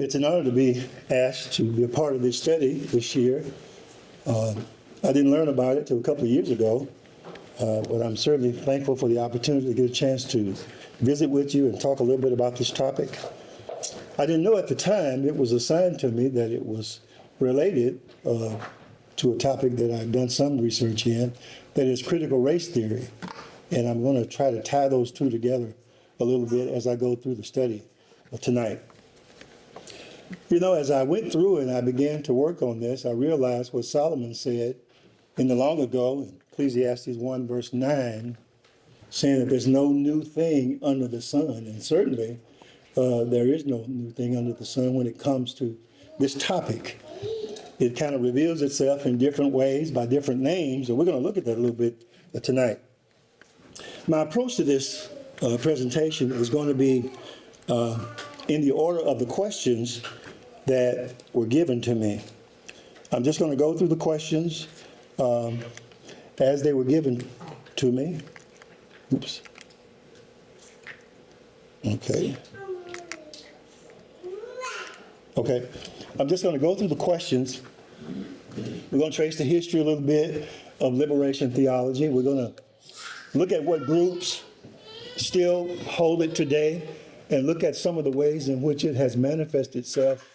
It's an honor to be asked to be a part of this study this year. I didn't learn about it till a couple of years ago, but I'm certainly thankful for the opportunity to get a chance to visit with you and talk a little bit about this topic. I didn't know at the time it was assigned to me that it was related to a topic that I've done some research in, that is critical race theory. And I'm going to try to tie those two together a little bit as I go through the study tonight. You know, as I went through and I began to work on this, I realized what Solomon said in the long ago, in Ecclesiastes 1 verse 9, saying that there's no new thing under the sun. And certainly there is no new thing under the sun when it comes to this topic. It kind of reveals itself in different ways by different names, and we're going to look at that a little bit tonight. My approach to this presentation is going to be in the order of the questions that were given to me. I'm just going to go through the questions as they were given to me. Oops. Okay. Okay. I'm just going to go through the questions. We're going to trace the history a little bit of liberation theology. We're going to look at what groups still hold it today and look at some of the ways in which it has manifested itself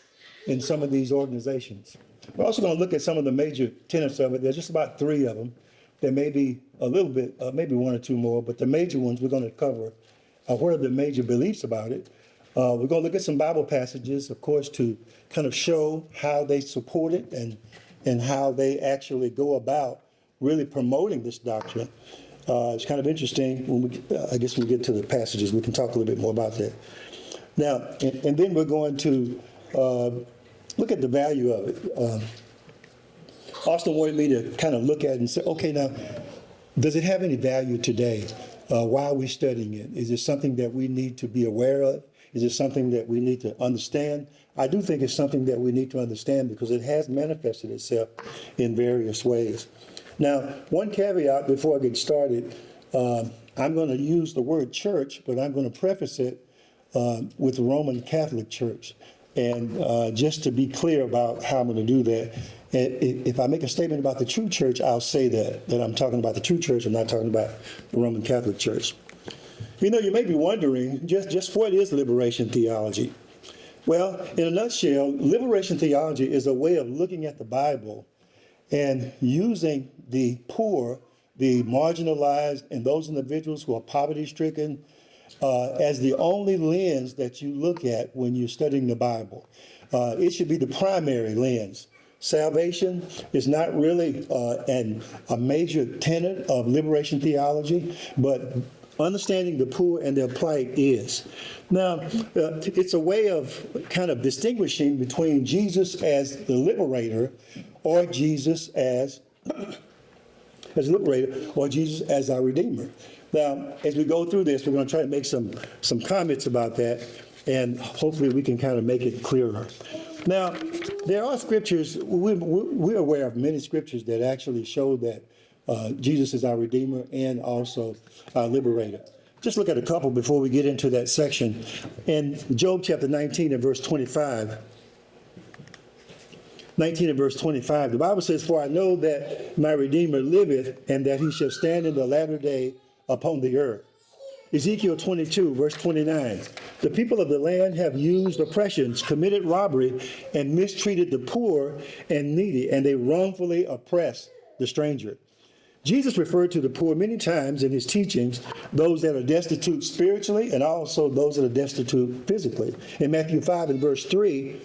in some of these organizations. We're also going to look at some of the major tenets of it. There's just about 3 of them. There may be a little bit, maybe 1 or 2 more, but the major ones we're going to cover. What are the major beliefs about it? We're going to look at some Bible passages, of course, to kind of show how they support it and how they actually go about really promoting this doctrine. It's kind of interesting. I guess when we get to the passages, we can talk a little bit more about that. Now, and then we're going to look at the value of it. Austin wanted me to kind of look at it and say, okay, now, does it have any value today? Why are we studying it? Is it something that we need to be aware of? Is it something that we need to understand? I do think it's something that we need to understand because it has manifested itself in various ways. Now, one caveat before I get started, I'm going to use the word church, but I'm going to preface it with the Roman Catholic Church. And just to be clear about how I'm going to do that, if I make a statement about the true church, I'll say that I'm talking about the true church. I'm not talking about the Roman Catholic Church. You know, you may be wondering, just what is liberation theology? Well, in a nutshell, liberation theology is a way of looking at the Bible and using the poor, the marginalized, and those individuals who are poverty-stricken as the only lens that you look at when you're studying the Bible. It should be the primary lens. Salvation is not really a major tenet of liberation theology, but understanding the poor and their plight is. Now, it's a way of kind of distinguishing between Jesus as the liberator or Jesus as liberator or Jesus as our Redeemer. Now, as we go through this, we're going to try to make some comments about that, and hopefully we can kind of make it clearer. Now, there are scriptures, we're aware of many scriptures that actually show that Jesus is our Redeemer and also our Liberator. Just look at a couple before we get into that section. In Job chapter 19 and verse 25, 19 and verse 25, the Bible says, "For I know that my Redeemer liveth, and that he shall stand in the latter day upon the earth." Ezekiel 22, verse 29, "The people of the land have used oppressions, committed robbery, and mistreated the poor and needy, and they wrongfully oppress the stranger." Jesus referred to the poor many times in his teachings, those that are destitute spiritually and also those that are destitute physically. In Matthew 5 and verse 3,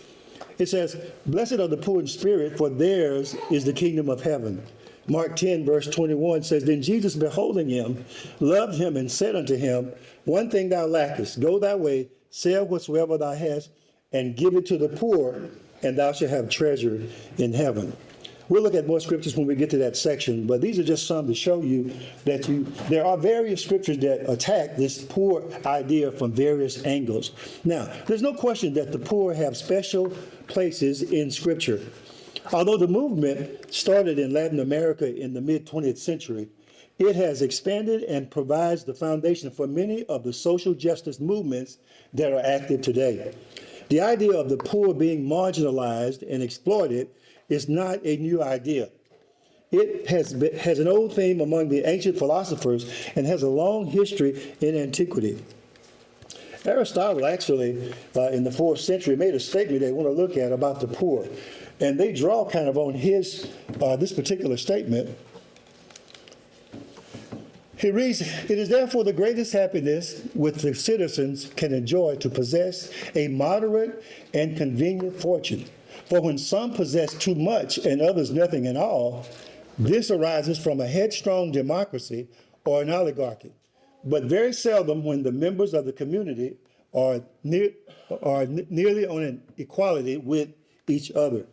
it says, "Blessed are the poor in spirit, for theirs is the kingdom of heaven." Mark 10 verse 21 says, "Then Jesus, beholding him, loved him and said unto him, One thing thou lackest, go thy way, sell whatsoever thou hast, and give it to the poor, and thou shalt have treasure in heaven." We'll look at more scriptures when we get to that section, but these are just some to show you that there are various scriptures that attack this poor idea from various angles. Now, there's no question that the poor have special places in Scripture. Although the movement started in Latin America in the mid-20th century, it has expanded and provides the foundation for many of the social justice movements that are active today. The idea of the poor being marginalized and exploited is not a new idea. It has an old theme among the ancient philosophers and has a long history in antiquity. Aristotle actually, in the 4th century, made a statement they want to look at about the poor. And they draw kind of on this particular statement. He reads, "It is therefore the greatest happiness which the citizens can enjoy to possess a moderate and convenient fortune. For when some possess too much and others nothing at all, this arises from a headstrong democracy or an oligarchy, but very seldom when the members of the community are nearly on an equality with each other."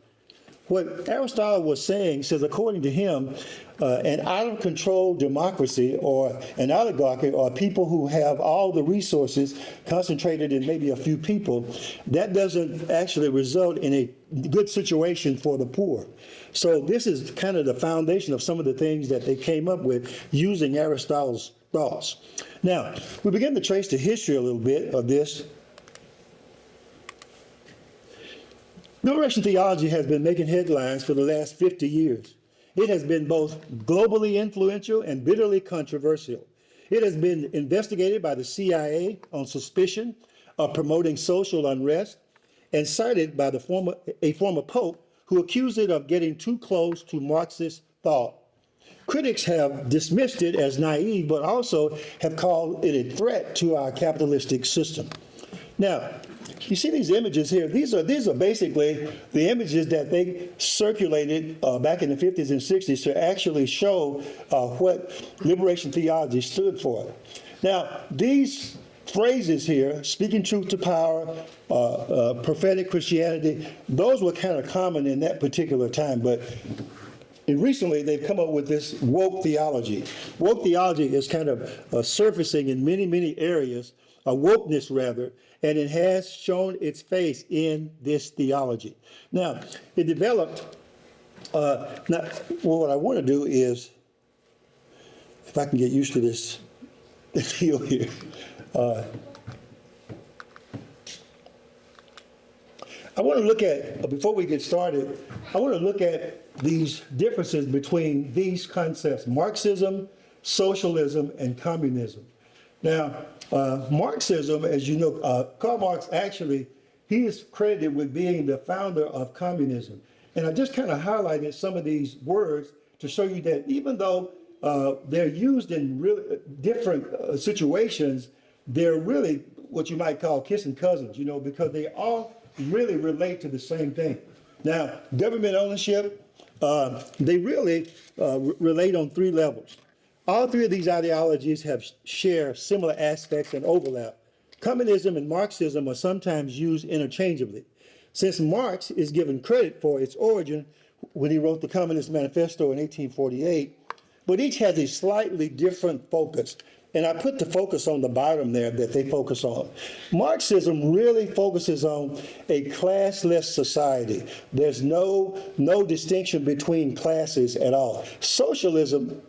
What Aristotle was saying says, according to him, an out-of-control democracy or an oligarchy are people who have all the resources concentrated in maybe a few people. That doesn't actually result in a good situation for the poor. So this is kind of the foundation of some of the things that they came up with using Aristotle's thoughts. Now, we begin to trace the history a little bit of this. Liberation theology has been making headlines for the last 50 years. It has been both globally influential and bitterly controversial. It has been investigated by the CIA on suspicion of promoting social unrest and cited by a former pope who accused it of getting too close to Marxist thought. Critics have dismissed it as naive, but also have called it a threat to our capitalistic system. Now, you see these images here. These are basically the images that they circulated back in the 50s and 60s to actually show what liberation theology stood for. Now, these phrases here, speaking truth to power, prophetic Christianity, those were kind of common in that particular time. But recently, they've come up with this woke theology. Woke theology is kind of surfacing in many, many areas, wokeness rather, and it has shown its face in this theology. Now, it developed, what I want to do is, if I can get used to this deal here. I want to look at, before we get started, I want to look at these differences between these concepts, Marxism, socialism, and communism. Now, Marxism, as you know, Karl Marx actually, he is credited with being the founder of communism. And I just kind of highlighted some of these words to show you that even though they're used in really different situations, they're really what you might call kissing cousins, you know, because they all really relate to the same thing. Now, government ownership, they really relate on 3 levels. All 3 of these ideologies share similar aspects and overlap. Communism and Marxism are sometimes used interchangeably. Since Marx is given credit for its origin when he wrote the Communist Manifesto in 1848, but each has a slightly different focus. And I put the focus on the bottom there that they focus on. Marxism really focuses on a classless society. There's no distinction between classes at all. Socialism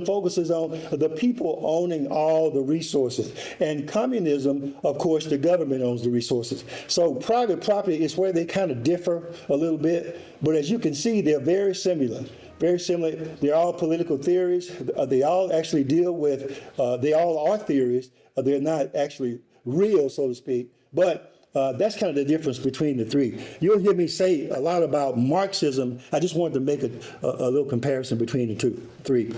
focuses on the people owning all the resources. And communism, of course, the government owns the resources. So private property is where they kind of differ a little bit. But as you can see, they're very similar. Very similar. They're all political theories. They all actually deal with, they all are theories. They're not actually real, so to speak. But that's kind of the difference between the 3. You'll hear me say a lot about Marxism. I just wanted to make a little comparison between the 3.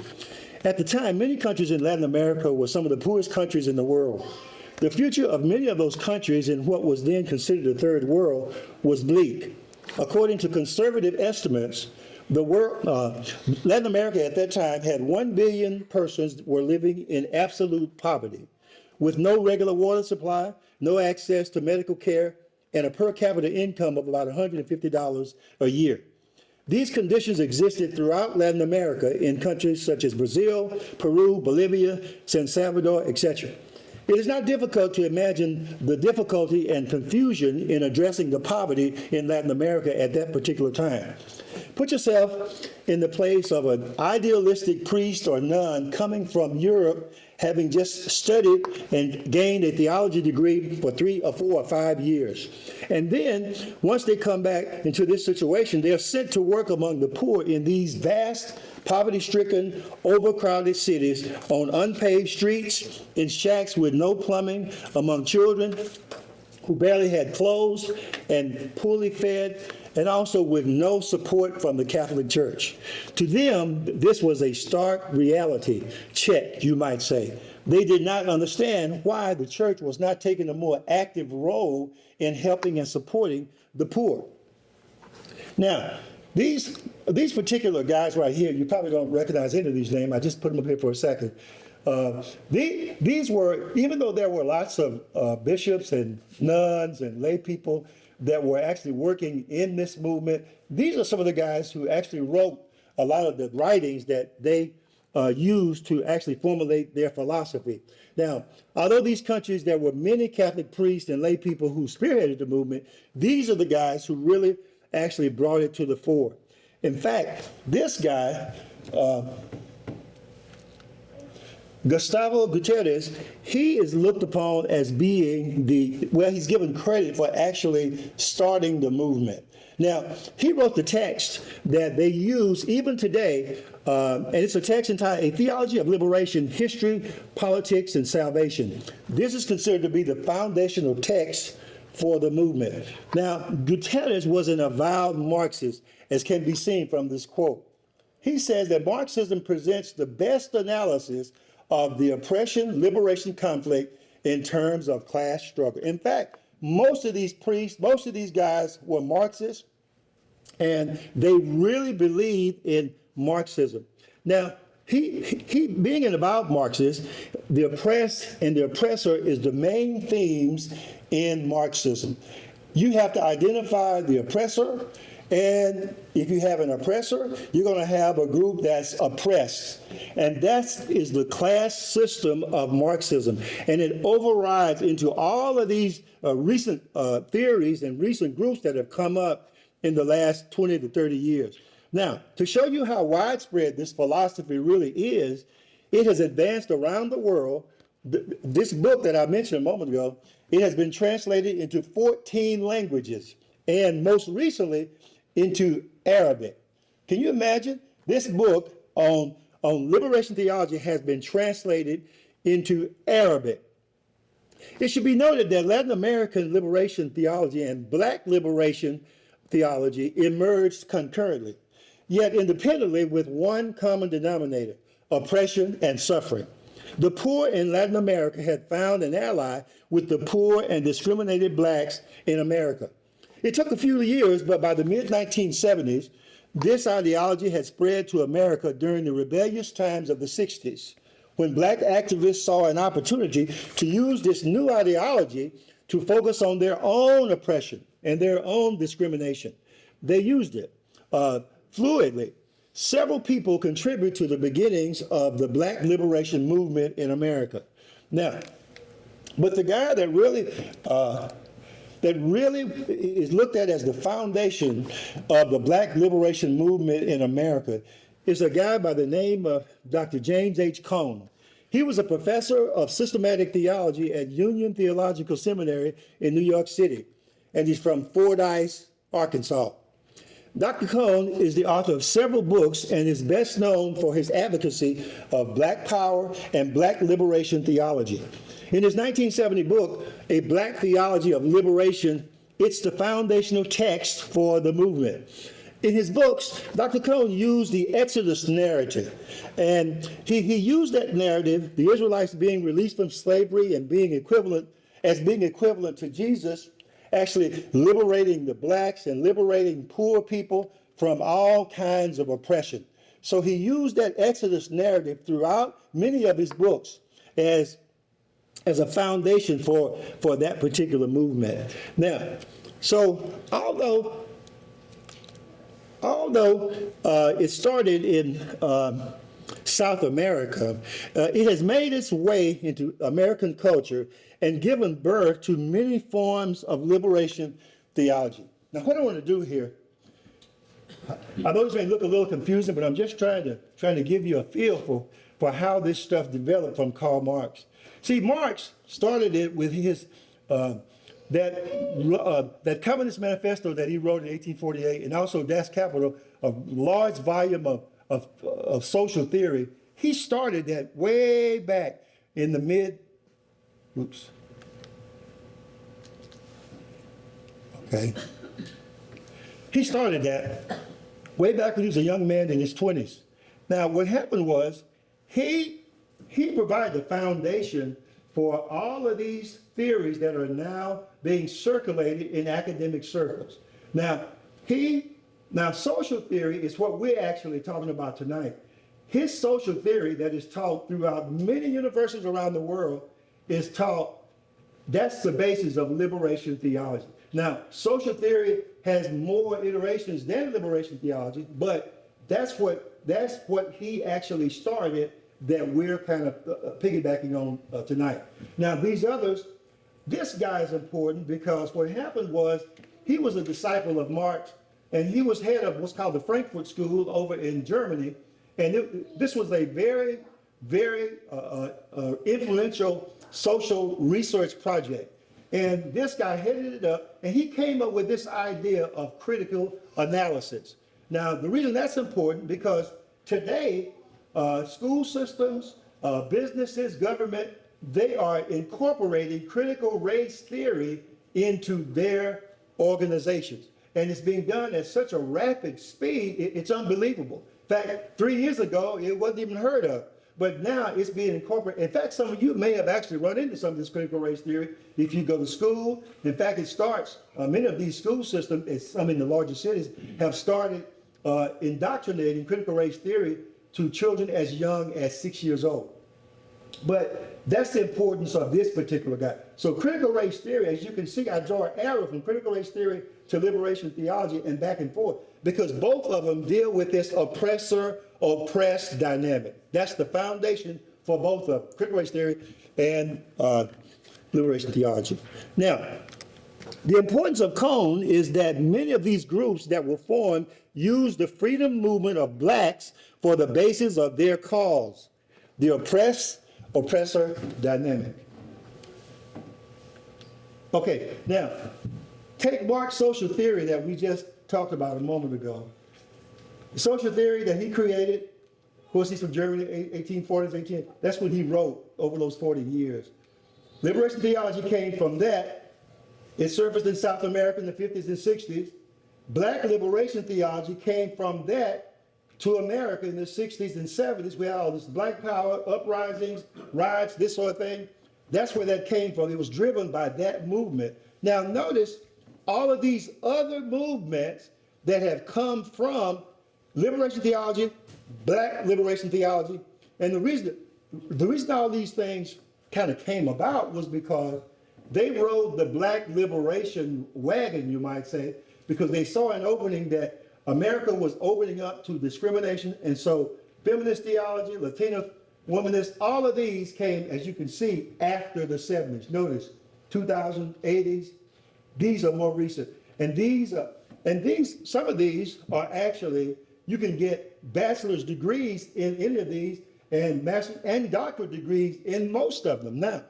At the time, many countries in Latin America were some of the poorest countries in the world. The future of many of those countries in what was then considered the Third World was bleak. According to conservative estimates, the world, Latin America at that time had 1 billion persons were living in absolute poverty, with no regular water supply, no access to medical care, and a per capita income of about $150 a year. These conditions existed throughout Latin America in countries such as Brazil, Peru, Bolivia, San Salvador, etc. It is not difficult to imagine the difficulty and confusion in addressing the poverty in Latin America at that particular time. Put yourself in the place of an idealistic priest or nun coming from Europe, having just studied and gained a theology degree for 3 or 4 or 5 years. And then, once they come back into this situation, they're sent to work among the poor in these vast, poverty-stricken, overcrowded cities, on unpaved streets, in shacks with no plumbing, among children who barely had clothes and poorly fed, and also with no support from the Catholic Church. To them, this was a stark reality check, you might say. They did not understand why the church was not taking a more active role in helping and supporting the poor. Now, these particular guys right here, you probably don't recognize any of these names. I just put them up here for a second. These were, even though there were lots of bishops and nuns and lay people that were actually working in this movement, these are some of the guys who actually wrote a lot of the writings that they used to actually formulate their philosophy. Now, although these countries, there were many Catholic priests and lay people who spearheaded the movement, these are the guys who really actually brought it to the fore. In fact, this guy, Gustavo Gutierrez, he is looked upon as being he's given credit for actually starting the movement. Now, he wrote the text that they use even today, and it's a text entitled A Theology of Liberation, History, Politics, and Salvation. This is considered to be the foundational text for the movement. Now, Gutierrez was an avowed Marxist, as can be seen from this quote. He says that Marxism presents the best analysis of the oppression-liberation conflict in terms of class struggle. In fact, most of these priests, most of these guys were Marxists, and they really believed in Marxism. Now, he being an avowed Marxist, the oppressed and the oppressor is the main themes in Marxism. You have to identify the oppressor, and if you have an oppressor, you're going to have a group that's oppressed. And that is the class system of Marxism. And it overrides into all of these recent theories and recent groups that have come up in the last 20 to 30 years. Now, to show you how widespread this philosophy really is, it has advanced around the world. This book that I mentioned a moment ago, it has been translated into 14 languages, and most recently into Arabic. Can you imagine? This book on liberation theology has been translated into Arabic. It should be noted that Latin American liberation theology and Black liberation theology emerged concurrently, yet independently, with one common denominator: oppression and suffering. The poor in Latin America had found an ally with the poor and discriminated blacks in America. It took a few years, but by the mid-1970s, this ideology had spread to America during the rebellious times of the 60s, when black activists saw an opportunity to use this new ideology to focus on their own oppression and their own discrimination. They used it fluidly. Several people contribute to the beginnings of the Black liberation movement in America. Now, but the guy that really is looked at as the foundation of the Black liberation movement in America is a guy by the name of Dr. James H. Cone. He was a professor of systematic theology at Union Theological Seminary in New York City, and he's from Fordyce, Arkansas. Dr. Cone is the author of several books and is best known for his advocacy of Black power and Black liberation theology. In his 1970 book, A Black Theology of Liberation, it's the foundational text for the movement. In his books, Dr. Cone used the Exodus narrative, and he used that narrative, the Israelites being released from slavery and being equivalent to Jesus, actually liberating the blacks and liberating poor people from all kinds of oppression. So he used that Exodus narrative throughout many of his books as a foundation for that particular movement. Now, so although it started in South America, it has made its way into American culture and given birth to many forms of liberation theology. Now, what I want to do here, I know this may look a little confusing, but I'm just trying to give you a feel for how this stuff developed from Karl Marx. See, Marx started it with his that Communist Manifesto that he wrote in 1848, and also Das Kapital, a large volume of social theory. He started that way back in the He started that way back when he was a young man in his 20s. Now, what happened was he provided the foundation for all of these theories that are now being circulated in academic circles. Now, social theory is what we're actually talking about tonight. His social theory that is taught throughout many universities around the world is taught, that's the basis of liberation theology. Now, social theory has more iterations than liberation theology, but that's what he actually started that we're kind of piggybacking on tonight. Now, these others, this guy is important because what happened was he was a disciple of Marx, and he was head of what's called the Frankfurt School over in Germany. And this was a very, very influential social research project. And this guy headed it up, and he came up with this idea of critical analysis. Now, the reason that's important because today, school systems, businesses, government, they are incorporating critical race theory into their organizations. And it's being done at such a rapid speed, it's unbelievable. In fact, 3 years ago, it wasn't even heard of. But now it's being incorporated. In fact, some of you may have actually run into some of this critical race theory if you go to school. In fact, it starts, many of these school systems, some in the larger cities, have started indoctrinating critical race theory to children as young as 6 years old. But that's the importance of this particular guy. So critical race theory, as you can see, I draw an arrow from critical race theory to liberation theology and back and forth, because both of them deal with this oppressor-oppressed dynamic. That's the foundation for both of critical race theory and liberation theology. Now, the importance of Cone is that many of these groups that were formed used the freedom movement of blacks for the basis of their cause, the oppressor dynamic. Okay, now, take Marx's social theory that we just talked about a moment ago. The social theory that he created, of course, he's from Germany, 1840s, that's what he wrote over those 40 years. Liberation theology came from that. It surfaced in South America in the 50s and 60s. Black liberation theology came from that to America in the 60s and 70s. We had all this black power, uprisings, riots, this sort of thing. That's where that came from. It was driven by that movement. Now notice all of these other movements that have come from liberation theology, black liberation theology, and the reason all these things kind of came about was because they rode the black liberation wagon, you might say, because they saw an opening that America was opening up to discrimination, and so feminist theology, Latina womanists, all of these came, as you can see, after the 70s. Notice, 2080s, these are more recent. And some of these are actually, you can get bachelor's degrees in any of these, and master's and doctorate degrees in most of them. Now,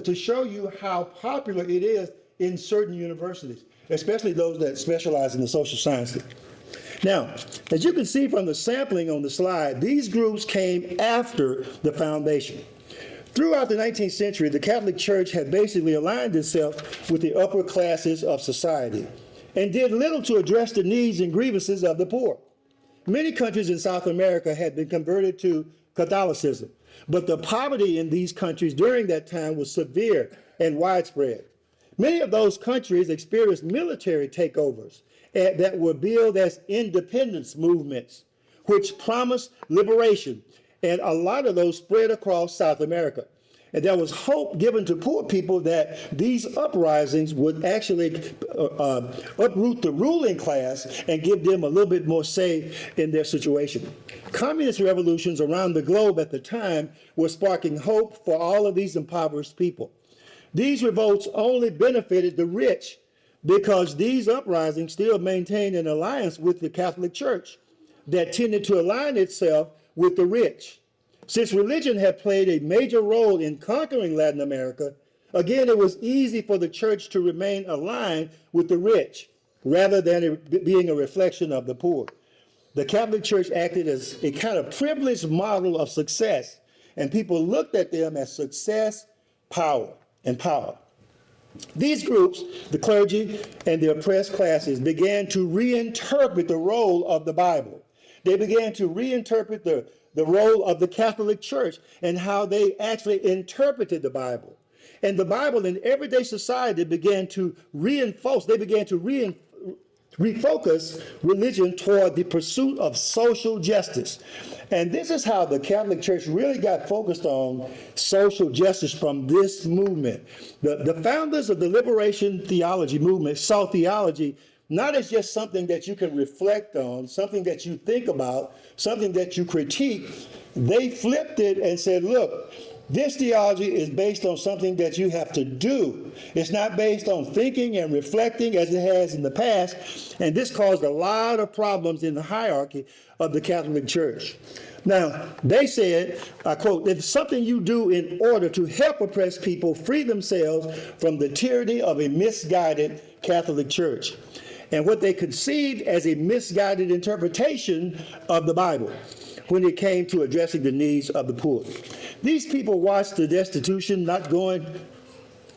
to show you how popular it is in certain universities, especially those that specialize in the social sciences. Now, as you can see from the sampling on the slide, these groups came after the foundation. Throughout the 19th century, the Catholic Church had basically aligned itself with the upper classes of society and did little to address the needs and grievances of the poor. Many countries in South America had been converted to Catholicism, but the poverty in these countries during that time was severe and widespread. Many of those countries experienced military takeovers that were billed as independence movements, which promised liberation, and a lot of those spread across South America. And there was hope given to poor people that these uprisings would actually uproot the ruling class and give them a little bit more say in their situation. Communist revolutions around the globe at the time were sparking hope for all of these impoverished people. These revolts only benefited the rich because these uprisings still maintained an alliance with the Catholic Church that tended to align itself with the rich. Since religion had played a major role in conquering Latin America, again, it was easy for the church to remain aligned with the rich rather than it being a reflection of the poor. The Catholic Church acted as a kind of privileged model of success, and people looked at them as success, power. These groups, the clergy and the oppressed classes, began to reinterpret the role of the Bible. They began to reinterpret the role of the Catholic Church and how they actually interpreted the Bible. And the Bible in everyday society began to reinforce, they began to refocus religion toward the pursuit of social justice. And this is how the Catholic Church really got focused on social justice from this movement. The founders of the liberation theology movement saw theology not as just something that you can reflect on, something that you think about, something that you critique. They flipped it and said, look, this theology is based on something that you have to do. It's not based on thinking and reflecting as it has in the past. And this caused a lot of problems in the hierarchy of the Catholic Church. Now, they said, I quote, it's something you do in order to help oppressed people free themselves from the tyranny of a misguided Catholic Church, and what they conceived as a misguided interpretation of the Bible when it came to addressing the needs of the poor. These people watched the destitution not going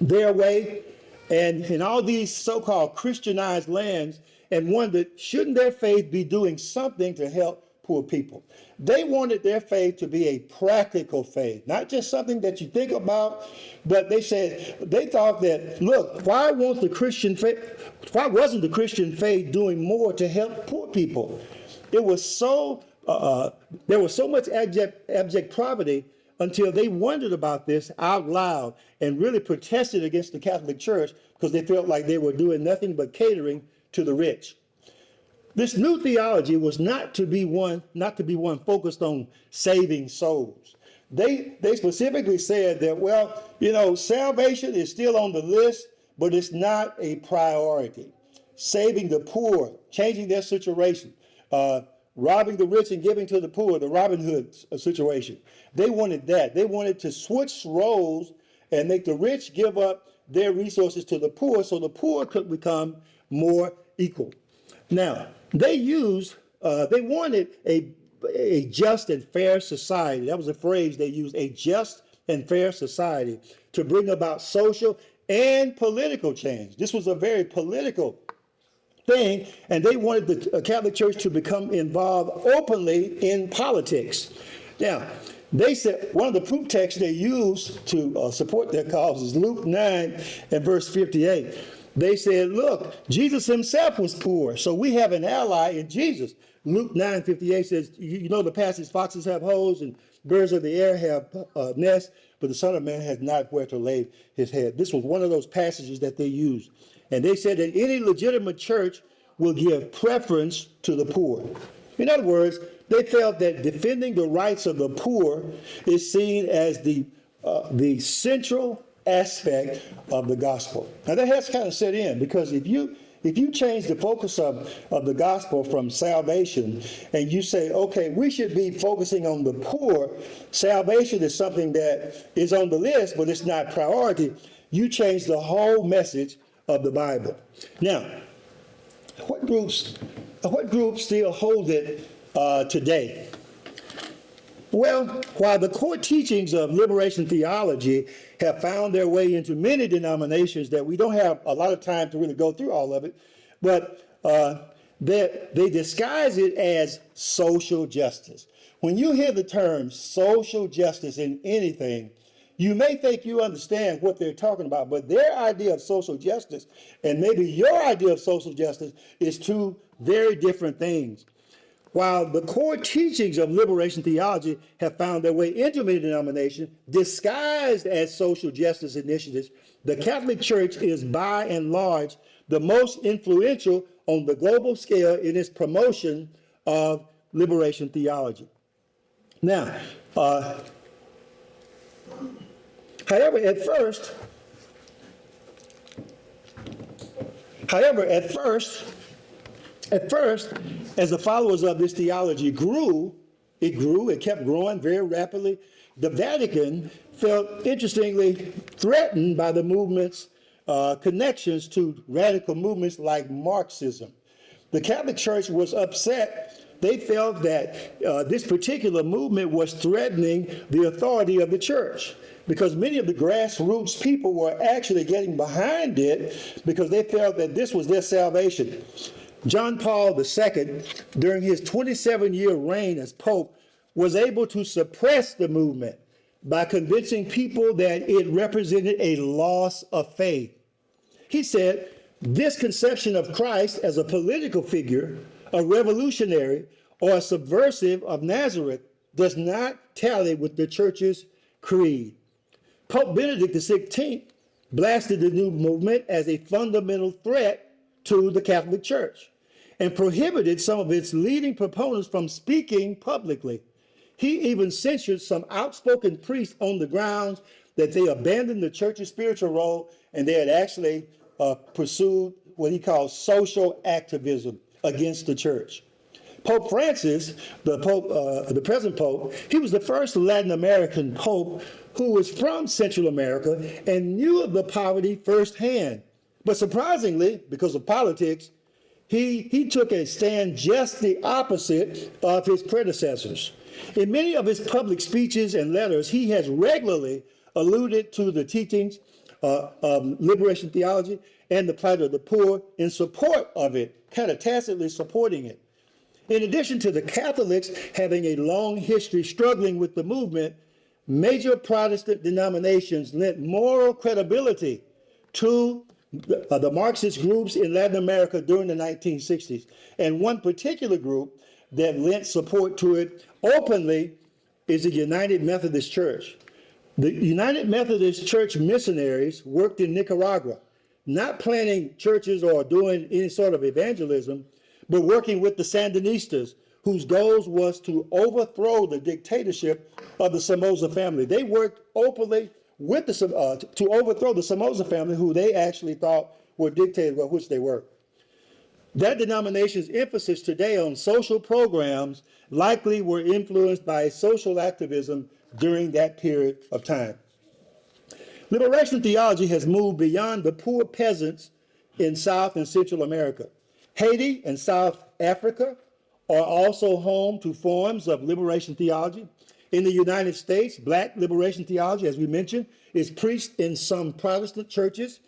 their way, and in all these so-called Christianized lands, and wondered, shouldn't their faith be doing something to help poor people? They wanted their faith to be a practical faith, not just something that you think about, but they thought that, look, why wasn't the Christian faith doing more to help poor people? It was so there was so much abject poverty until they wondered about this out loud and really protested against the Catholic Church because they felt like they were doing nothing but catering to the rich. This new theology was not to be one focused on saving souls. They specifically said that, well, salvation is still on the list, but it's not a priority. Saving the poor, changing their situation, robbing the rich and giving to the poor, the Robin Hood situation. They wanted that. They wanted to switch roles and make the rich give up their resources to the poor so the poor could become more equal. Now, they wanted a just and fair society. That was a phrase they used, a just and fair society, to bring about social and political change. This was a very political thing, and they wanted the Catholic Church to become involved openly in politics. Now, they said one of the proof texts they used to support their cause is Luke 9 and verse 58. They said, look, Jesus himself was poor, so we have an ally in Jesus. Luke 9:58 says, you know the passage, foxes have holes and birds of the air have nests, but the Son of Man has not where to lay his head. This was one of those passages that they used. And they said that any legitimate church will give preference to the poor. In other words, they felt that defending the rights of the poor is seen as the central aspect of the gospel. Now that has kind of set in, because if you change the focus of the gospel from salvation and you say, okay, we should be focusing on the poor, salvation is something that is on the list, but it's not priority, you change the whole message of the Bible. Now, what groups still hold it today? Well, while the core teachings of liberation theology have found their way into many denominations that we don't have a lot of time to really go through all of it, but they disguise it as social justice. When you hear the term social justice in anything, you may think you understand what they're talking about, but their idea of social justice and maybe your idea of social justice is two very different things. While the core teachings of liberation theology have found their way into many denominations, disguised as social justice initiatives, the Catholic Church is by and large the most influential on the global scale in its promotion of liberation theology. Now, however, at first, as the followers of this theology grew It grew, it kept growing very rapidly. The Vatican felt, interestingly, threatened by the movement's connections to radical movements like Marxism. The Catholic Church was upset. They felt that this particular movement was threatening the authority of the church, because many of the grassroots people were actually getting behind it because they felt that this was their salvation. John Paul II, during his 27-year reign as Pope, was able to suppress the movement by convincing people that it represented a loss of faith. He said, this conception of Christ as a political figure, a revolutionary, or a subversive of Nazareth does not tally with the church's creed. Pope Benedict XVI blasted the new movement as a fundamental threat to the Catholic Church and prohibited some of its leading proponents from speaking publicly. He even censured some outspoken priests on the grounds that they abandoned the church's spiritual role and they had actually pursued what he called social activism against the church. Pope Francis, the present Pope, he was the first Latin American Pope who was from Central America and knew of the poverty firsthand. But surprisingly, because of politics, he took a stand just the opposite of his predecessors. In many of his public speeches and letters, he has regularly alluded to the teachings of liberation theology and the plight of the poor in support of it, kind of tacitly supporting it. In addition to the Catholics having a long history struggling with the movement, major Protestant denominations lent moral credibility to the Marxist groups in Latin America during the 1960s. And one particular group that lent support to it openly is the United Methodist Church. The United Methodist Church missionaries worked in Nicaragua, not planting churches or doing any sort of evangelism, but working with the Sandinistas, whose goals was to overthrow the dictatorship of the Somoza family. They worked openly with to overthrow the Somoza family, who they actually thought were dictators, well, which they were. That denomination's emphasis today on social programs likely were influenced by social activism during that period of time. Liberation theology has moved beyond the poor peasants in South and Central America. Haiti and South Africa are also home to forms of liberation theology. In the United States, Black liberation theology, as we mentioned, is preached in some Protestant churches,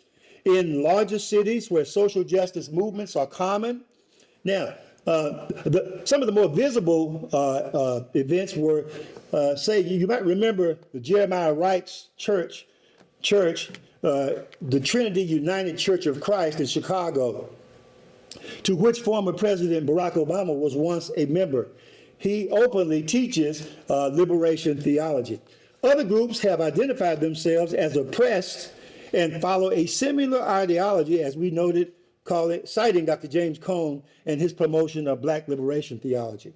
in larger cities where social justice movements are common. Now, some of the more visible events were, say, you might remember the Jeremiah Wright's church, the Trinity United Church of Christ in Chicago, to which former President Barack Obama was once a member. He openly teaches liberation theology. Other groups have identified themselves as oppressed and follow a similar ideology, as we noted, citing Dr. James Cone and his promotion of Black liberation theology.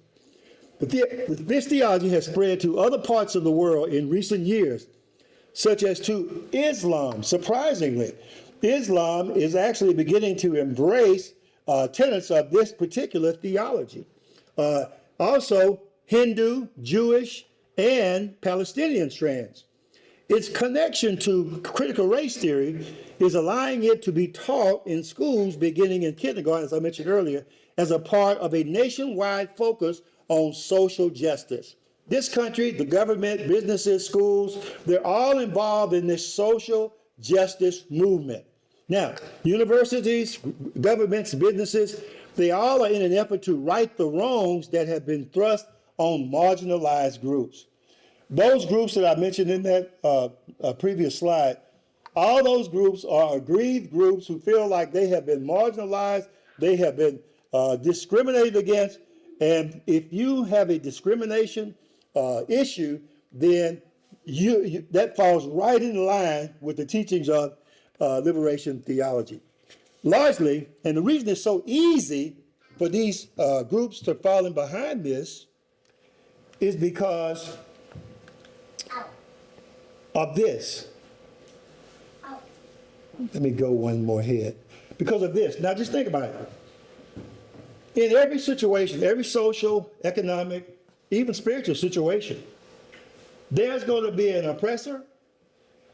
But this theology has spread to other parts of the world in recent years, such as to Islam. Surprisingly, Islam is actually beginning to embrace tenets of this particular theology. Also, Hindu, Jewish, and Palestinian strands. Its connection to critical race theory is allowing it to be taught in schools beginning in kindergarten, as I mentioned earlier, as a part of a nationwide focus on social justice. This country, the government, businesses, schools, they're all involved in this social justice movement. Now, universities, governments, businesses, they all are in an effort to right the wrongs that have been thrust on marginalized groups. Those groups that I mentioned in that previous slide, all those groups are aggrieved groups who feel like they have been marginalized, they have been discriminated against, and if you have a discrimination issue, then that falls right in line with the teachings of liberation theology. Largely, and the reason it's so easy for these groups to fall in behind this is because of this. Let me go one more ahead. Because of this. Now just think about it. In every situation, every social, economic, even spiritual situation, there's going to be an oppressor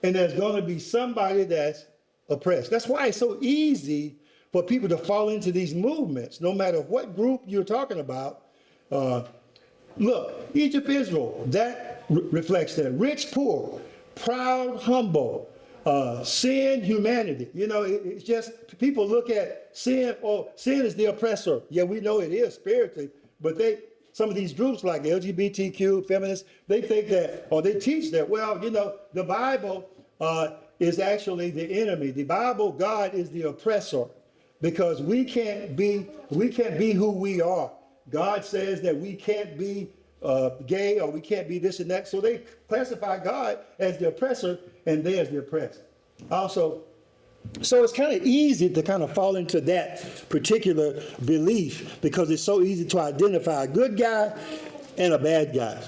and there's going to be somebody that's oppressed. That's why it's so easy for people to fall into these movements, no matter what group you're talking about. Look, Egypt, Israel, that reflects that. Rich, poor, proud, humble, sin, humanity. You know, it's just people look at sin, oh, sin is the oppressor. Yeah, we know it is spiritually, but some of these groups like LGBTQ, feminists, they think that, or they teach that, well, you know, the Bible is actually the enemy. The Bible, God is the oppressor because we can't be who we are. God says that we can't be gay or we can't be this and that. So they classify God as the oppressor and they as the oppressed. Also, so it's kind of easy to kind of fall into that particular belief because it's so easy to identify a good guy and a bad guy.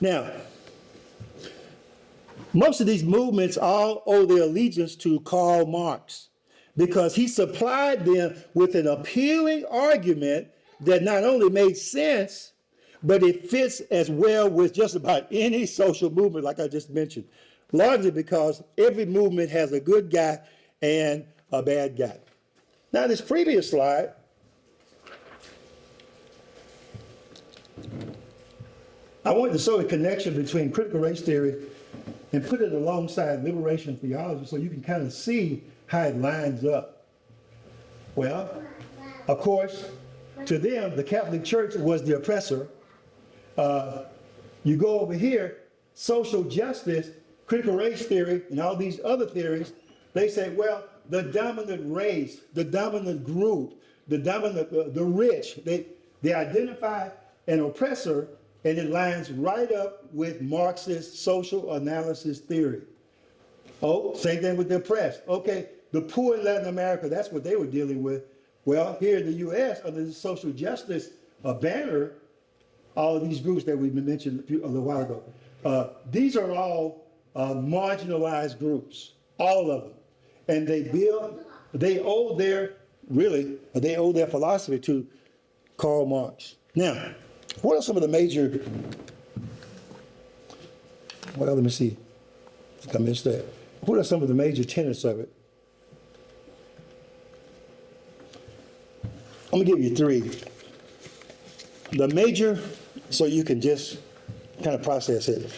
Now, most of these movements all owe their allegiance to Karl Marx because he supplied them with an appealing argument that not only made sense, but it fits as well with just about any social movement, like I just mentioned, largely because every movement has a good guy and a bad guy. Now, this previous slide, I wanted to show a connection between critical race theory and put it alongside liberation theology so you can kind of see how it lines up. Well, of course, to them, the Catholic Church was the oppressor. You go over here, social justice, critical race theory, and all these other theories, they say, well, the dominant race, the dominant group, the rich, they identify an oppressor, and it lines right up with Marxist social analysis theory. Oh, same thing with the oppressed. Okay, the poor in Latin America, that's what they were dealing with. Well, here in the U.S., under the social justice banner, all of these groups that we mentioned a little while ago, these are all marginalized groups, all of them. And they owe their philosophy to Karl Marx. Now, what are some of the major, well, let me see, I think I missed that. What are some of the major tenets of it? I'm gonna give you three. The major, so you can just kind of process it.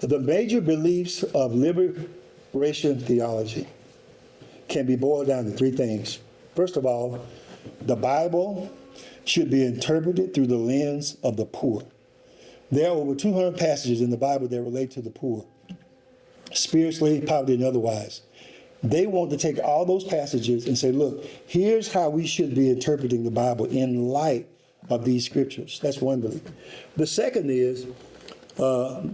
The major beliefs of liberation theology can be boiled down to three things. First of all, the Bible should be interpreted through the lens of the poor. There are over 200 passages in the Bible that relate to the poor, spiritually, poverty, and otherwise. They want to take all those passages and say, look, here's how we should be interpreting the Bible in light of these scriptures. That's one belief. The second is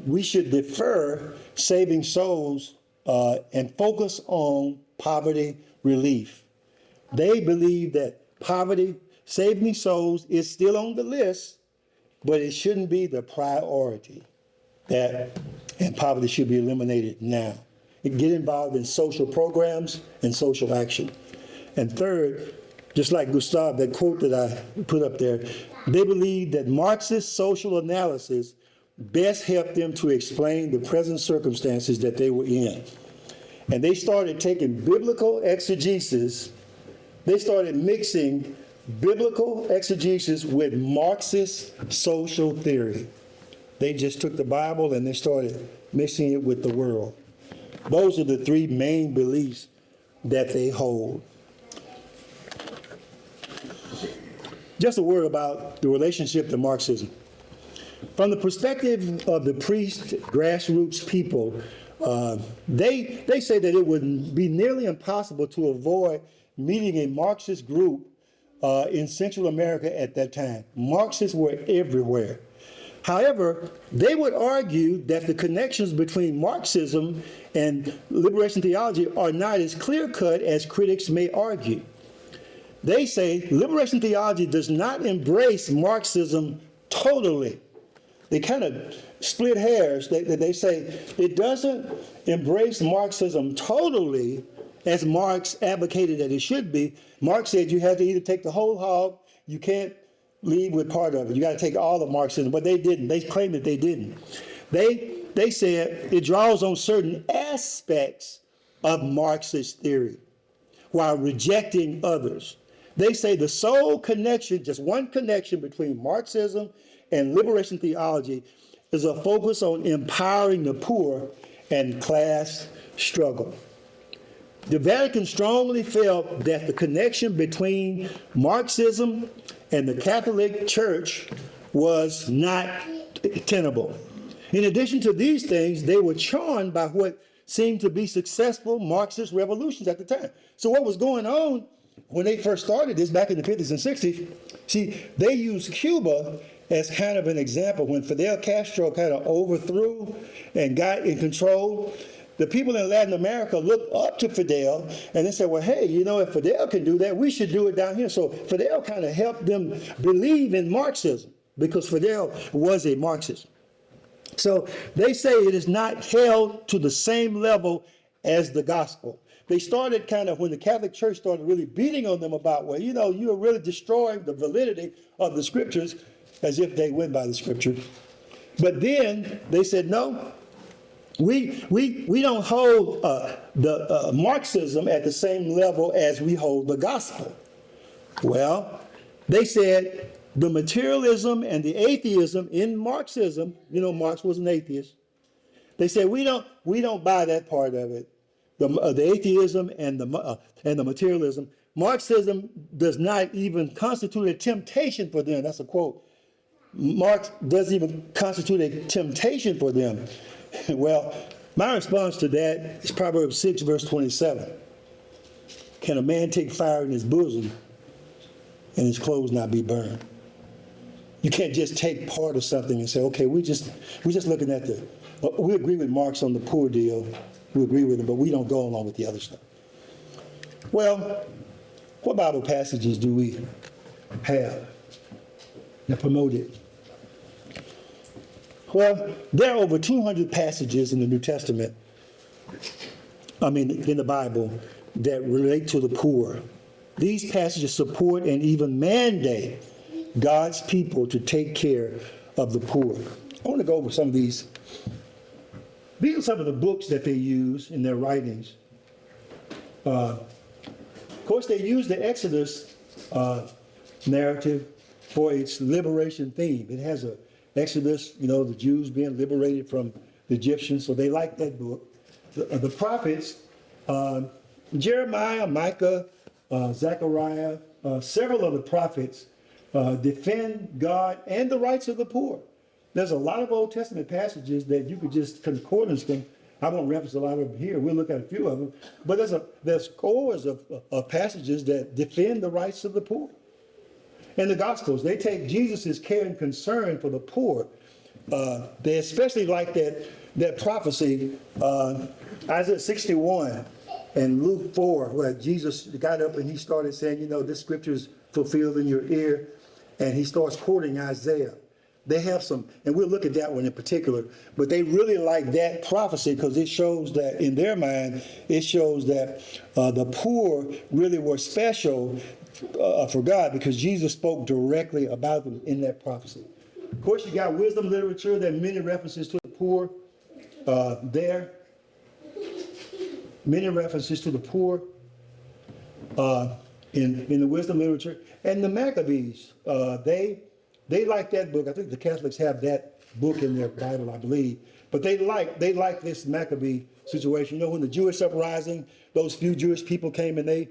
we should defer saving souls and focus on poverty relief. They believe that poverty, saving souls is still on the list, but it shouldn't be the priority. And poverty should be eliminated now. Get involved in social programs and social action. And third, just like Gustav, that quote that I put up there, they believe that Marxist social analysis best helped them to explain the present circumstances that they were in. And they started taking biblical exegesis, they started mixing biblical exegesis with Marxist social theory. They just took the Bible and they started mixing it with the world. Those are the three main beliefs that they hold. Just a word about the relationship to Marxism. From the perspective of the priest, grassroots people, they say that it would be nearly impossible to avoid meeting a Marxist group in Central America at that time. Marxists were everywhere. However, they would argue that the connections between Marxism and liberation theology are not as clear-cut as critics may argue. They say liberation theology does not embrace Marxism totally. They kind of split hairs. They say it doesn't embrace Marxism totally as Marx advocated that it should be. Marx said you have to either take the whole hog, you can't leave with part of it. You got to take all of Marxism, but they didn't. They claimed that they didn't. They said it draws on certain aspects of Marxist theory while rejecting others. They say the sole connection, just one connection between Marxism and liberation theology is a focus on empowering the poor and class struggle. The Vatican strongly felt that the connection between Marxism and the Catholic Church was not tenable. In addition to these things, they were charmed by what seemed to be successful Marxist revolutions at the time. So what was going on when they first started this back in the 50s and 60s, see, they used Cuba as kind of an example. When Fidel Castro kind of overthrew and got in control, the people in Latin America looked up to Fidel and they said, well, hey, you know, if Fidel can do that, we should do it down here. So Fidel kind of helped them believe in Marxism because Fidel was a Marxist. So they say it is not held to the same level as the gospel. They started kind of, when the Catholic Church started really beating on them about, well, you know, you are really destroying the validity of the scriptures, as if they went by the scripture. But then they said, no, we don't hold the Marxism at the same level as we hold the gospel. Well, they said the materialism and the atheism in Marxism, you know, Marx was an atheist. They said we don't buy that part of it, the atheism and the materialism. Marxism does not even constitute a temptation for them. That's a quote. Marx doesn't even constitute a temptation for them. Well, my response to that is Proverbs 6, verse 27. Can a man take fire in his bosom and his clothes not be burned? You can't just take part of something and say, okay, we're just looking at we agree with Marx on the poor deal. We agree with him, but we don't go along with the other stuff. Well, what Bible passages do we have that promote it? Well, there are over 200 passages in the New Testament, in the Bible, that relate to the poor. These passages support and even mandate God's people to take care of the poor. I want to go over some of these. These are some of the books that they use in their writings. Of course, they use the Exodus narrative for its liberation theme. It has a Exodus, you know, the Jews being liberated from the Egyptians, so they like that book. The prophets, Jeremiah, Micah, Zechariah, several of the prophets defend God and the rights of the poor. There's a lot of Old Testament passages that you could just concordance them. I won't reference a lot of them here. We'll look at a few of them. But there's scores of passages that defend the rights of the poor. In the Gospels, they take Jesus' care and concern for the poor. They especially like that prophecy, Isaiah 61 and Luke 4, where Jesus got up and he started saying, you know, this scripture is fulfilled in your ear. And he starts quoting Isaiah. They have some, and we'll look at that one in particular, but they really like that prophecy because it shows that, in their mind, it shows that the poor really were special for God because Jesus spoke directly about them in that prophecy. Of course, you got wisdom literature. There are many references to the poor there. Many references to the poor in the wisdom literature. And the Maccabees, they like that book. I think the Catholics have that book in their Bible, I believe. But they like this Maccabee situation. You know, when the Jewish uprising, those few Jewish people came and they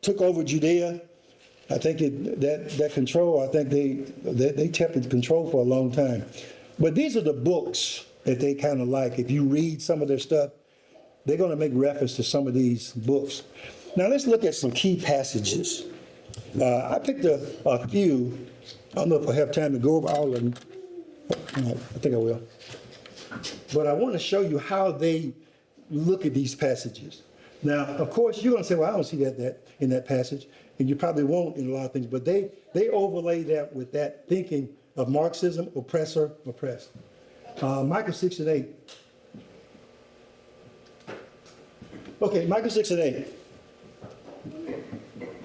took over Judea. I think that control, I think they kept in control for a long time. But these are the books that they kind of like. If you read some of their stuff, they're going to make reference to some of these books. Now let's look at some key passages. I picked a few. I don't know if I have time to go over all of them. I think I will. But I want to show you how they look at these passages. Now, of course, you're going to say, well, I don't see that in that passage. And you probably won't in a lot of things. But they overlay that with that thinking of Marxism, oppressor, oppressed. Micah 6 and 8. Okay, Micah 6 and 8.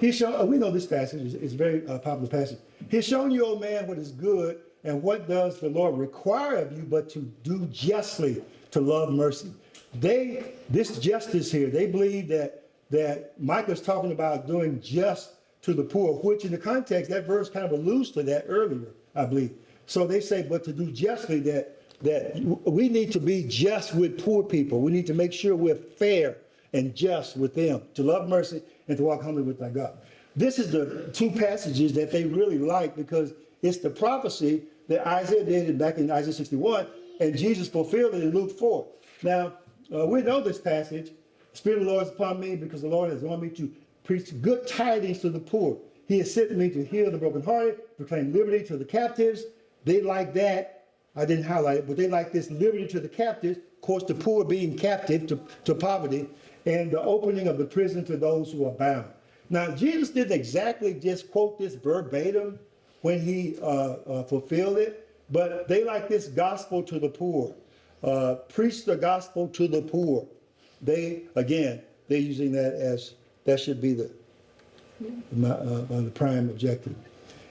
We know this passage is a very popular passage. He's shown you, O man, what is good, and what does the Lord require of you but to do justly, to love mercy. This justice here, they believe that Micah's talking about doing just to the poor, which in the context, that verse kind of alludes to that earlier, I believe. So they say, but to do justly, that we need to be just with poor people. We need to make sure we're fair and just with them, to love mercy and to walk humbly with thy God. This is the two passages that they really like because it's the prophecy that Isaiah did back in Isaiah 61, and Jesus fulfilled it in Luke 4. Now, we know this passage. The Spirit of the Lord is upon me because the Lord has wanted me to preach good tidings to the poor. He has sent me to heal the brokenhearted, proclaim liberty to the captives. They like that. I didn't highlight it, but they like this liberty to the captives. Of course, the poor being captive to poverty, and the opening of the prison to those who are bound. Now, Jesus didn't exactly just quote this verbatim when he fulfilled it, but they like this gospel to the poor. Preach the gospel to the poor. They're using that as, that should be the prime objective.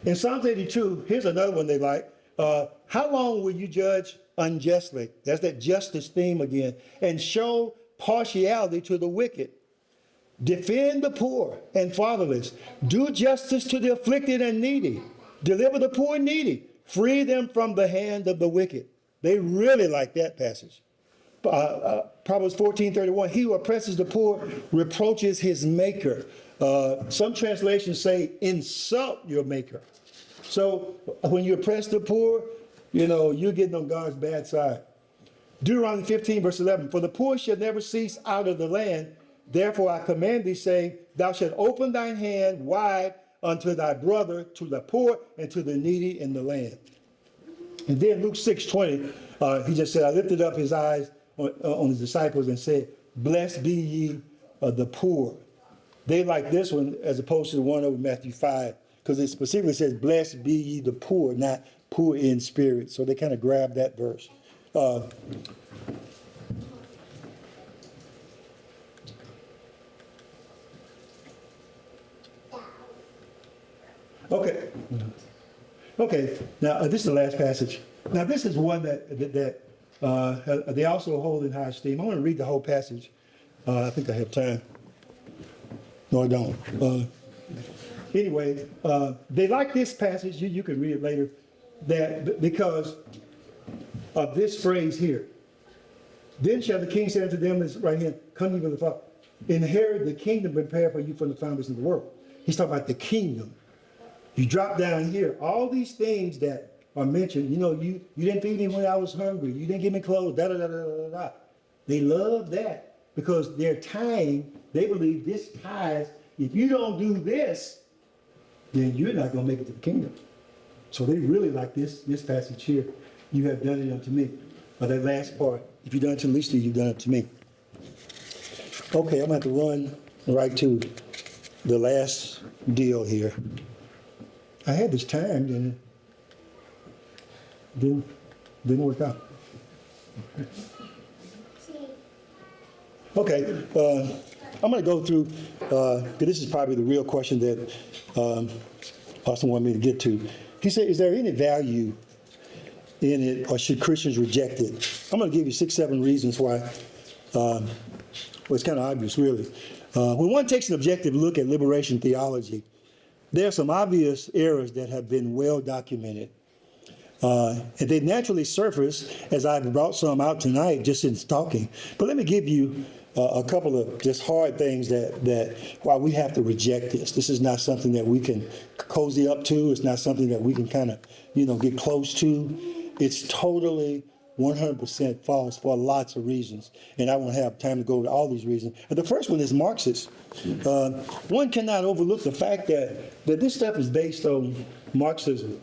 In Psalms 82, here's another one they like. How long will you judge unjustly? That's that justice theme again. And show partiality to the wicked. Defend the poor and fatherless. Do justice to the afflicted and needy. Deliver the poor and needy. Free them from the hand of the wicked. They really like that passage. Proverbs 14:31, he who oppresses the poor reproaches his maker. Some translations say insult your maker. So when you oppress the poor, you're getting on God's bad side. Deuteronomy 15, verse 11, for the poor shall never cease out of the land. Therefore I command thee, saying, thou shalt open thine hand wide unto thy brother, to the poor, and to the needy in the land. And then Luke 6:20, he just said, I lifted up his eyes on his disciples and said, blessed be ye the poor. They like this one as opposed to the one over Matthew 5, because it specifically says, blessed be ye the poor, not poor in spirit. So they kind of grab that verse. Okay. Now this is the last passage. Now this is one that they also hold in high esteem. I want to read the whole passage. I think I have time. No, I don't. Anyway, they like this passage. You can read it later. That because of this phrase here. Then shall the king say unto them, this right here, come ye from the Father, inherit the kingdom prepared for you from the foundation of the world. He's talking about the kingdom. You drop down here, all these things that are mentioned, you didn't feed me when I was hungry, you didn't give me clothes, da da da da da da. They love that because they're tying, they believe this ties, if you don't do this, then you're not going to make it to the kingdom. So they really like this passage here. You have done it unto me. Or that last part, if you've done it to the least of you, you've done it to me. Okay, I'm going to have to run right to the last deal here. I had this timed and it didn't work out. Okay, I'm going to go through, this is probably the real question that Austin wanted me to get to. He said, is there any value in it, or should Christians reject it? I'm going to give you 6-7 reasons why. Well, it's kind of obvious, really. When one takes an objective look at liberation theology, there are some obvious errors that have been well documented. And they naturally surface, as I've brought some out tonight just in talking. But let me give you a couple of just hard things that why we have to reject this. This is not something that we can cozy up to. It's not something that we can kind of, get close to. It's totally 100% false for lots of reasons. And I won't have time to go over all these reasons. And the first one is Marxist. One cannot overlook the fact that this stuff is based on Marxism.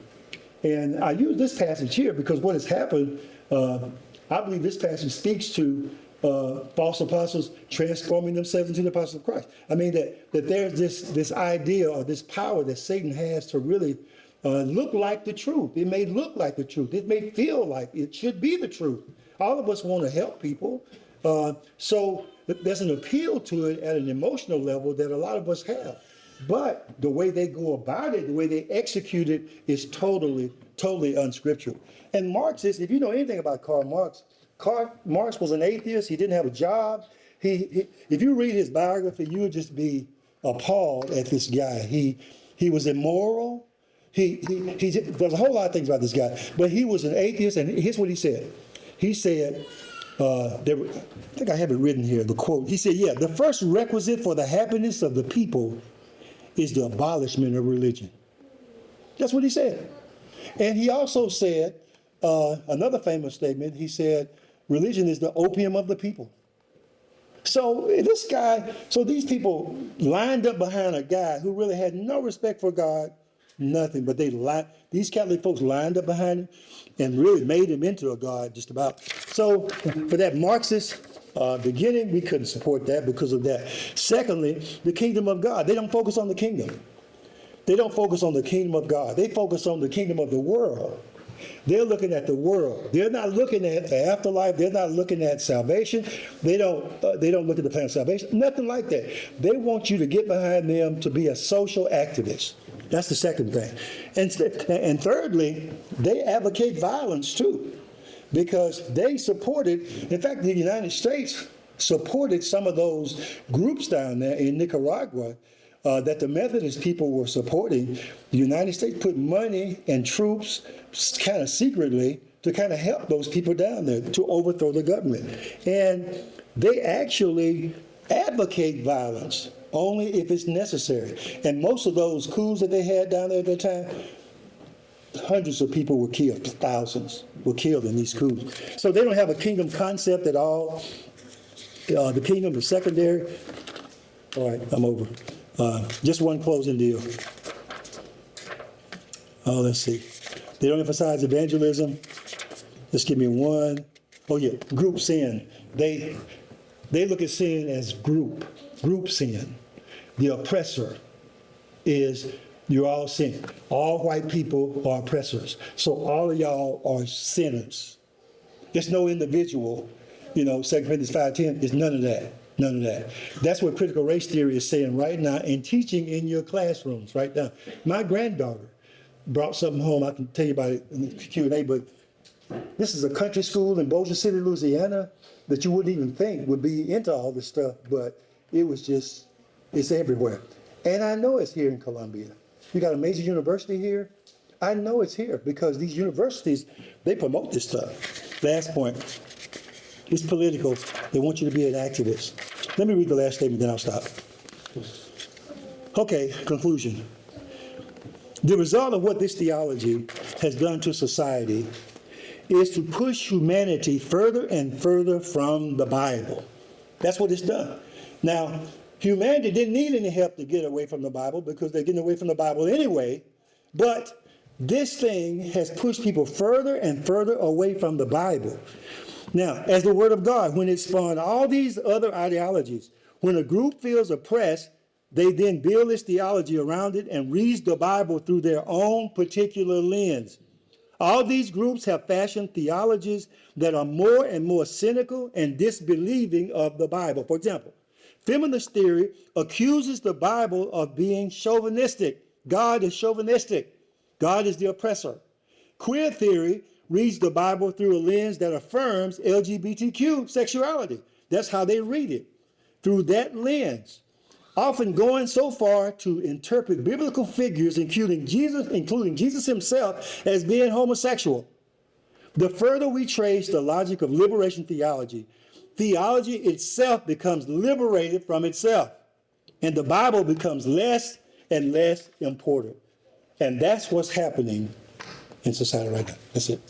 And I use this passage here because what has happened, I believe this passage speaks to false apostles transforming themselves into the apostles of Christ. I mean that there's this idea or this power that Satan has to really look like the truth. It may look like the truth. It may feel like it should be the truth. All of us want to help people. So there's an appeal to it at an emotional level that a lot of us have. But the way they go about it, the way they execute it is totally unscriptural. And Marxists, if you know anything about Karl Marx was an atheist. He didn't have a job. If you read his biography, you would just be appalled at this guy. He was immoral. There's a whole lot of things about this guy, but he was an atheist, and here's what he said. He said, I think I have it written here, the quote. He said, the first requisite for the happiness of the people is the abolishment of religion. That's what he said. And he also said, another famous statement, he said, religion is the opium of the people. So these people lined up behind a guy who really had no respect for God, nothing, but these Catholic folks lined up behind him and really made him into a god, just about. So for that Marxist beginning, we couldn't support that because of that. Secondly, the kingdom of God. They don't focus on the kingdom. They don't focus on the kingdom of God. They focus on the kingdom of the world. They're looking at the world. They're not looking at the afterlife. They're not looking at salvation. They don't look at the plan of salvation. Nothing like that. They want you to get behind them to be a social activist. That's the second thing. And thirdly, they advocate violence too, because they supported, in fact, the United States supported some of those groups down there in Nicaragua that the Methodist people were supporting. The United States put money and troops kind of secretly to kind of help those people down there to overthrow the government. And they actually advocate violence only if it's necessary. And most of those coups that they had down there at that time, hundreds of people were killed, thousands were killed in these coups. So they don't have a kingdom concept at all. The kingdom is secondary. All right, I'm over. Just one closing deal. Let's see. They don't emphasize evangelism. Just give me one. Oh yeah, group sin. They look at sin as group sin. The oppressor is, you're all sin. All white people are oppressors. So all of y'all are sinners. There's no individual, 2 Corinthians 5:10, there's none of that. None of that. That's what critical race theory is saying right now and teaching in your classrooms right now. My granddaughter brought something home. I can tell you about it in the Q&A, but this is a country school in Bossier City, Louisiana, that you wouldn't even think would be into all this stuff, but it's everywhere. And I know it's here in Columbia. You got a major university here. I know it's here because these universities, they promote this stuff. Last point. It's political. They want you to be an activist. Let me read the last statement, then I'll stop. Okay, conclusion. The result of what this theology has done to society is to push humanity further and further from the Bible. That's what it's done. Now, humanity didn't need any help to get away from the Bible because they're getting away from the Bible anyway, but this thing has pushed people further and further away from the Bible. Now, as the Word of God, when it spawned all these other ideologies, when a group feels oppressed, they then build this theology around it and read the Bible through their own particular lens. All these groups have fashioned theologies that are more and more cynical and disbelieving of the Bible. For example, feminist theory accuses the Bible of being chauvinistic. God is chauvinistic. God is the oppressor. Queer theory reads the Bible through a lens that affirms LGBTQ sexuality. That's how they read it, through that lens, often going so far to interpret biblical figures, including Jesus himself, as being homosexual. The further we trace the logic of liberation theology, theology itself becomes liberated from itself, and the Bible becomes less and less important. And that's what's happening in society right now. That's it.